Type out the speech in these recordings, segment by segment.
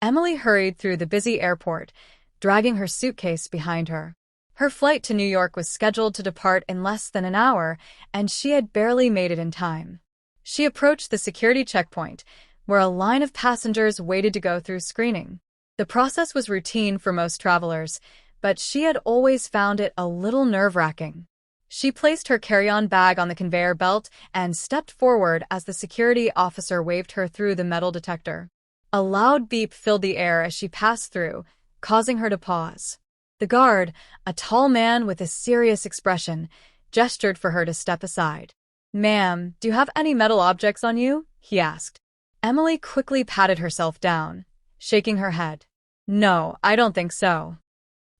Emily hurried through the busy airport, dragging her suitcase behind her. Her flight to New York was scheduled to depart in less than an hour, and she had barely made it in time. She approached the security checkpoint, where a line of passengers waited to go through screening. The process was routine for most travelers, but she had always found it a little nerve-wracking. She placed her carry-on bag on the conveyor belt and stepped forward as the security officer waved her through the metal detector. A loud beep filled the air as she passed through, causing her to pause. The guard, a tall man with a serious expression, gestured for her to step aside. "Ma'am, do you have any metal objects on you?" he asked. Emily quickly patted herself down, shaking her head. "No, I don't think so."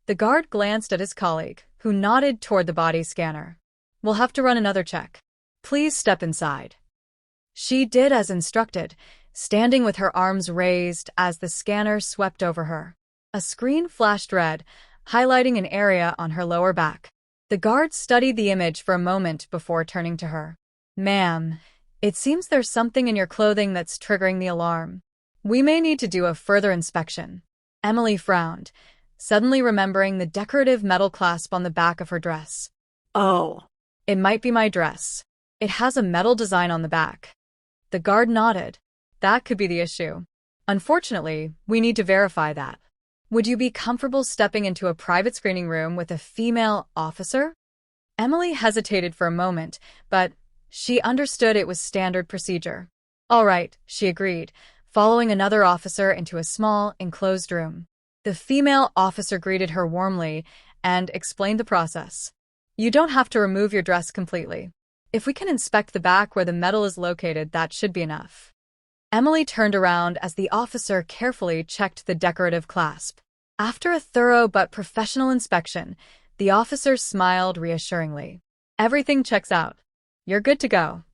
The guard glanced at his colleague, who nodded toward the body scanner. "We'll have to run another check. Please step inside." She did as instructed, standing with her arms raised as the scanner swept over her. A screen flashed red, highlighting an area on her lower back. The guard studied the image for a moment before turning to her. "Ma'am, it seems there's something in your clothing that's triggering the alarm. We may need to do a further inspection." Emily frowned, suddenly remembering the decorative metal clasp on the back of her dress. "Oh, it might be my dress. It has a metal design on the back." The guard nodded. "That could be the issue. Unfortunately, we need to verify that. Would you be comfortable stepping into a private screening room with a female officer?" Emily hesitated for a moment, but she understood it was standard procedure. "All right," she agreed, following another officer into a small, enclosed room. The female officer greeted her warmly and explained the process. "You don't have to remove your dress completely. If we can inspect the back where the metal is located, that should be enough." Emily turned around as the officer carefully checked the decorative clasp. After a thorough but professional inspection, the officer smiled reassuringly. "Everything checks out. You're good to go."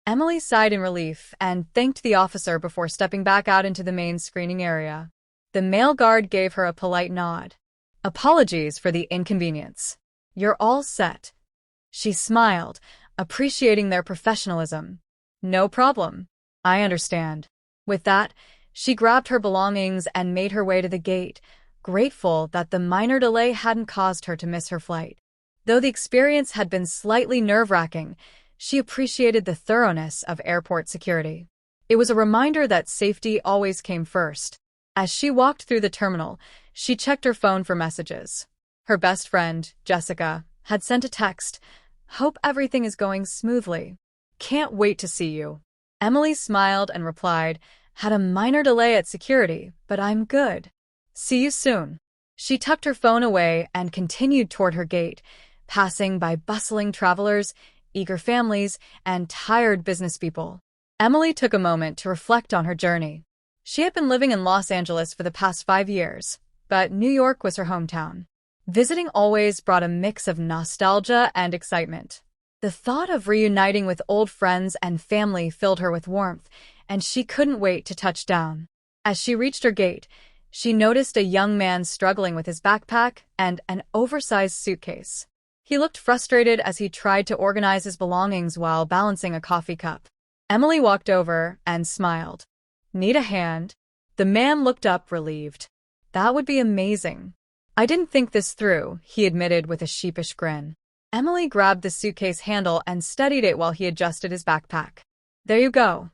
Emily sighed in relief and thanked the officer before stepping back out into the main screening area. The male guard gave her a polite nod. "Apologies for the inconvenience. You're all set." She smiled, appreciating their professionalism. "No problem. I understand." With that, she grabbed her belongings and made her way to the gate, grateful that the minor delay hadn't caused her to miss her flight. Though the experience had been slightly nerve-wracking, she appreciated the thoroughness of airport security. It was a reminder that safety always came first. As she walked through the terminal, she checked her phone for messages. Her best friend, Jessica, had sent a text, "Hope everything is going smoothly. Can't wait to see you." Emily smiled and replied, "Had a minor delay at security, but I'm good. See you soon." She tucked her phone away and continued toward her gate, passing by bustling travelers, eager families, and tired business people. Emily took a moment to reflect on her journey. She had been living in Los Angeles for the past 5 years, but New York was her hometown. Visiting always brought a mix of nostalgia and excitement. The thought of reuniting with old friends and family filled her with warmth, and she couldn't wait to touch down. As she reached her gate, she noticed a young man struggling with his backpack and an oversized suitcase. He looked frustrated as he tried to organize his belongings while balancing a coffee cup. Emily walked over and smiled. "Need a hand?" The man looked up, relieved. "That would be amazing. I didn't think this through," he admitted with a sheepish grin. Emily grabbed the suitcase handle and steadied it while he adjusted his backpack. "There you go."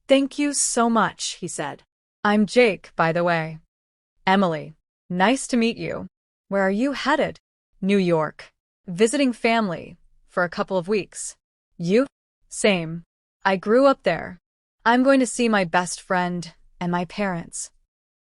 "Thank you so much," he said. "I'm Jake, by the way." "Emily. Nice to meet you. Where are you headed?" "New York. Visiting family. For a couple of weeks." "You?" "Same. I grew up there. I'm going to see my best friend and my parents."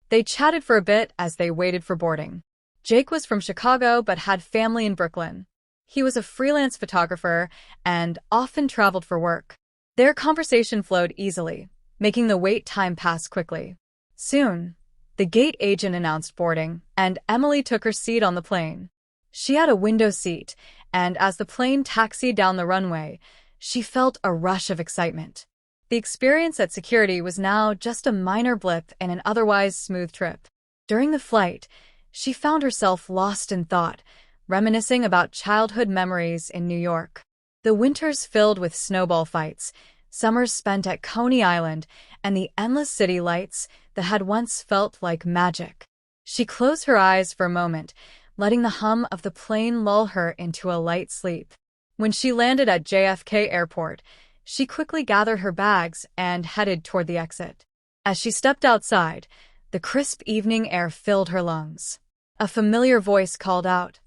They chatted for a bit as they waited for boarding. Jake was from Chicago but had family in Brooklyn. He was a freelance photographer and often traveled for work. Their conversation flowed easily, making the wait time pass quickly. Soon, the gate agent announced boarding, and Emily took her seat on the plane. She had a window seat, and as the plane taxied down the runway, she felt a rush of excitement. The experience at security was now just a minor blip in an otherwise smooth trip. During the flight, she found herself lost in thought, reminiscing about childhood memories in New York. The winters filled with snowball fights, summers spent at Coney Island, and the endless city lights, that had once felt like magic. She closed her eyes for a moment, letting the hum of the plane lull her into a light sleep. When she landed at JFK Airport, she quickly gathered her bags and headed toward the exit. As she stepped outside, the crisp evening air filled her lungs. A familiar voice called out,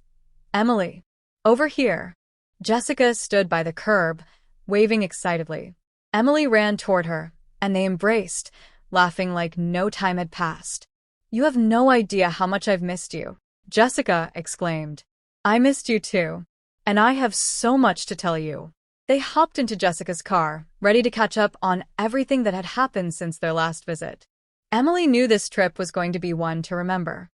"Emily, over here." Jessica stood by the curb, waving excitedly. Emily ran toward her, and they embraced, laughing like no time had passed. "You have no idea how much I've missed you," Jessica exclaimed. "I missed you too, and I have so much to tell you." They hopped into Jessica's car, ready to catch up on everything that had happened since their last visit. Emily knew this trip was going to be one to remember.